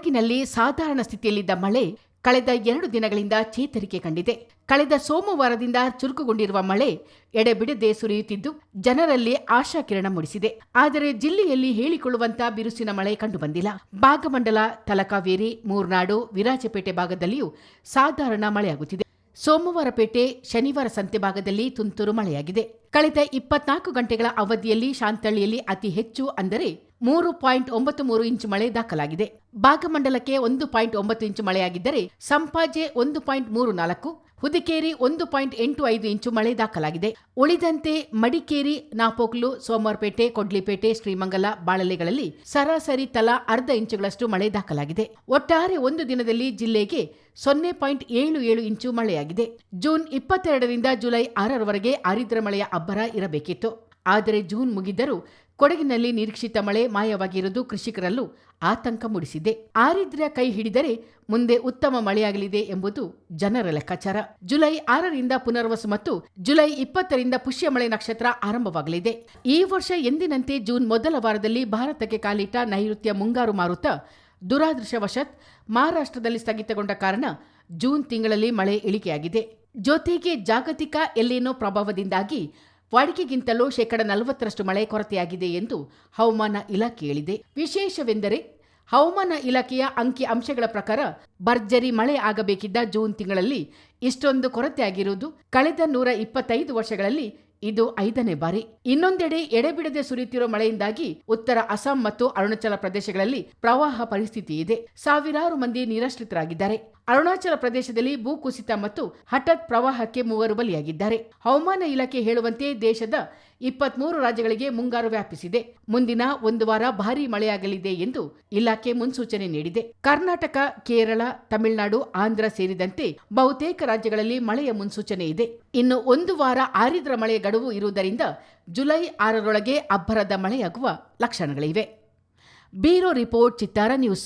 ಕೊಡಗಿನಲ್ಲಿ ಸಾಧಾರಣ ಸ್ಥಿತಿಯಲ್ಲಿದ್ದ ಮಳೆ ಕಳೆದ 2 ದಿನಗಳಿಂದ ಚೇತರಿಕೆ ಕಂಡಿದೆ. ಕಳೆದ ಸೋಮವಾರದಿಂದ ಚುರುಕುಗೊಂಡಿರುವ ಮಳೆ ಎಡೆಬಿಡದೆ ಸುರಿಯುತ್ತಿದ್ದು ಜನರಲ್ಲಿ ಆಶಾಕಿರಣ ಮೂಡಿಸಿದೆ. ಆದರೆ ಜಿಲ್ಲೆಯಲ್ಲಿ ಹೇಳಿಕೊಳ್ಳುವಂತ ಬಿರುಸಿನ ಮಳೆ ಕಂಡುಬಂದಿಲ್ಲ. ಭಾಗಮಂಡಲ, ತಲಕಾವೇರಿ, ಮೂರ್ನಾಡು, ವಿರಾಜಪೇಟೆ ಭಾಗದಲ್ಲಿಯೂ ಸಾಧಾರಣ ಮಳೆಯಾಗುತ್ತಿದೆ. ಸೋಮವಾರಪೇಟೆ, ಶನಿವಾರ ಸಂತೆ ಭಾಗದಲ್ಲಿ ತುಂತುರು ಮಳೆಯಾಗಿದೆ. ಕಳೆದ 24 ಗಂಟೆಗಳ ಅವಧಿಯಲ್ಲಿ ಶಾಂತಳ್ಳಿಯಲ್ಲಿ ಅತಿ ಹೆಚ್ಚು ಅಂದರೆ 3.93 ಇಂಚು ಮಳೆ ದಾಖಲಾಗಿದೆ. ಭಾಗಮಂಡಲಕ್ಕೆ 1.9 ಇಂಚು ಮಳೆಯಾಗಿದ್ದರೆ ಸಂಪಾಜೆ 1.34, ಹುದಿಕೇರಿ 1.85 ಇಂಚು ಮಳೆ ದಾಖಲಾಗಿದೆ. ಉಳಿದಂತೆ ಮಡಿಕೇರಿ, ನಾಪೋಕ್ಲು, ಸೋಮವಾರಪೇಟೆ, ಕೊಡ್ಲಿಪೇಟೆ, ಶ್ರೀಮಂಗಲ, ಬಾಳಲೆಗಳಲ್ಲಿ ಸರಾಸರಿ ತಲಾ ಅರ್ಧ ಇಂಚುಗಳಷ್ಟು ಮಳೆ ದಾಖಲಾಗಿದೆ. ಒಟ್ಟಾರೆ ಒಂದು ದಿನದಲ್ಲಿ ಜಿಲ್ಲೆಗೆ 0.77 ಇಂಚು ಮಳೆಯಾಗಿದೆ. ಜೂನ್ 22ರಿಂದ ಜುಲೈ 6ರವರೆಗೆ ಆರಿದ್ರ ಮಳೆಯ ಅಬ್ಬರ ಇರಬೇಕಿತ್ತು. ಆದರೆ ಜೂನ್ ಮುಗಿದರೂ ಕೊಡಗಿನಲ್ಲಿ ನಿರೀಕ್ಷಿತ ಮಳೆ ಮಾಯವಾಗಿರುವುದು ಕೃಷಿಕರಲ್ಲೂ ಆತಂಕ ಮೂಡಿಸಿದೆ. ಆರಿದ್ರ ಕೈ ಹಿಡಿದರೆ ಮುಂದೆ ಉತ್ತಮ ಮಳೆಯಾಗಲಿದೆ ಎಂಬುದು ಜನರ ಲೆಕ್ಕಾಚಾರ. ಜುಲೈ 6ರಿಂದ ಪುನರ್ವಸು ಮತ್ತು ಜುಲೈ 20ರಿಂದ ಪುಷ್ಯಮಳೆ ನಕ್ಷತ್ರ ಆರಂಭವಾಗಲಿದೆ. ಈ ವರ್ಷ ಎಂದಿನಂತೆ ಜೂನ್ ಮೊದಲ ವಾರದಲ್ಲಿ ಭಾರತಕ್ಕೆ ಕಾಲಿಟ್ಟ ನೈಋತ್ಯ ಮುಂಗಾರು ಮಾರುತ ದುರಾದೃಷ್ಟವಶಾತ್ ಮಹಾರಾಷ್ಟ್ರದಲ್ಲಿ ಸ್ಥಗಿತಗೊಂಡ ಕಾರಣ ಜೂನ್ ತಿಂಗಳಲ್ಲಿ ಮಳೆ ಇಳಿಕೆಯಾಗಿದೆ. ಜೊತೆಗೆ ಜಾಗತಿಕ ಎಲ್ನಿನೋ ಪ್ರಭಾವದಿಂದಾಗಿ ವಾಡಿಕೆಗಿಂತಲೂ 40% ಮಳೆ ಕೊರತೆಯಾಗಿದೆ ಎಂದು ಹವಾಮಾನ ಇಲಾಖೆ ಹೇಳಿದೆ. ವಿಶೇಷವೆಂದರೆ ಹವಾಮಾನ ಇಲಾಖೆಯ ಅಂಕಿ ಅಂಶಗಳ ಪ್ರಕಾರ ಭರ್ಜರಿ ಮಳೆ ಆಗಬೇಕಿದ್ದ ಜೂನ್ ತಿಂಗಳಲ್ಲಿ ಇಷ್ಟೊಂದು ಕೊರತೆಯಾಗಿರುವುದು ಕಳೆದ 125 ವರ್ಷಗಳಲ್ಲಿ ಇದು 5ನೇ ಬಾರಿ. ಇನ್ನೊಂದೆಡೆ ಎಡೆಬಿಡದೆ ಸುರಿಯುತ್ತಿರುವ ಮಳೆಯಿಂದಾಗಿ ಉತ್ತರ ಅಸ್ಸಾಂ ಮತ್ತು ಅರುಣಾಚಲ ಪ್ರದೇಶಗಳಲ್ಲಿ ಪ್ರವಾಹ ಪರಿಸ್ಥಿತಿ ಇದೆ. ಸಾವಿರಾರು ಮಂದಿ ನಿರಾಶ್ರಿತರಾಗಿದ್ದಾರೆ. ಅರುಣಾಚಲ ಪ್ರದೇಶದಲ್ಲಿ ಭೂಕುಸಿತ ಮತ್ತು ಹಠಾತ್ ಪ್ರವಾಹಕ್ಕೆ 3 ಬಲಿಯಾಗಿದ್ದಾರೆ. ಹವಾಮಾನ ಇಲಾಖೆ ಹೇಳುವಂತೆ ದೇಶದ 23 ರಾಜ್ಯಗಳಿಗೆ ಮುಂಗಾರು ವ್ಯಾಪಿಸಿದೆ. ಮುಂದಿನ 1 ವಾರ ಭಾರೀ ಮಳೆಯಾಗಲಿದೆ ಎಂದು ಇಲಾಖೆ ಮುನ್ಸೂಚನೆ ನೀಡಿದೆ. ಕರ್ನಾಟಕ, ಕೇರಳ, ತಮಿಳುನಾಡು, ಆಂಧ್ರ ಸೇರಿದಂತೆ ಬಹುತೇಕ ರಾಜ್ಯಗಳಲ್ಲಿ ಮಳೆಯ ಮುನ್ಸೂಚನೆ ಇದೆ. ಇನ್ನು 1 ವಾರ ಆರಿದ್ರ ಮಳೆಯ ಗಡುವು ಇರುವುದರಿಂದ ಜುಲೈ 6ರೊಳಗೆ ಅಬ್ಬರದ ಮಳೆಯಾಗುವ ಲಕ್ಷಣಗಳಿವೆ. ಬ್ಯೂರೋ ರಿಪೋರ್ಟ್, ಚಿತ್ತಾರ ನ್ಯೂಸ್.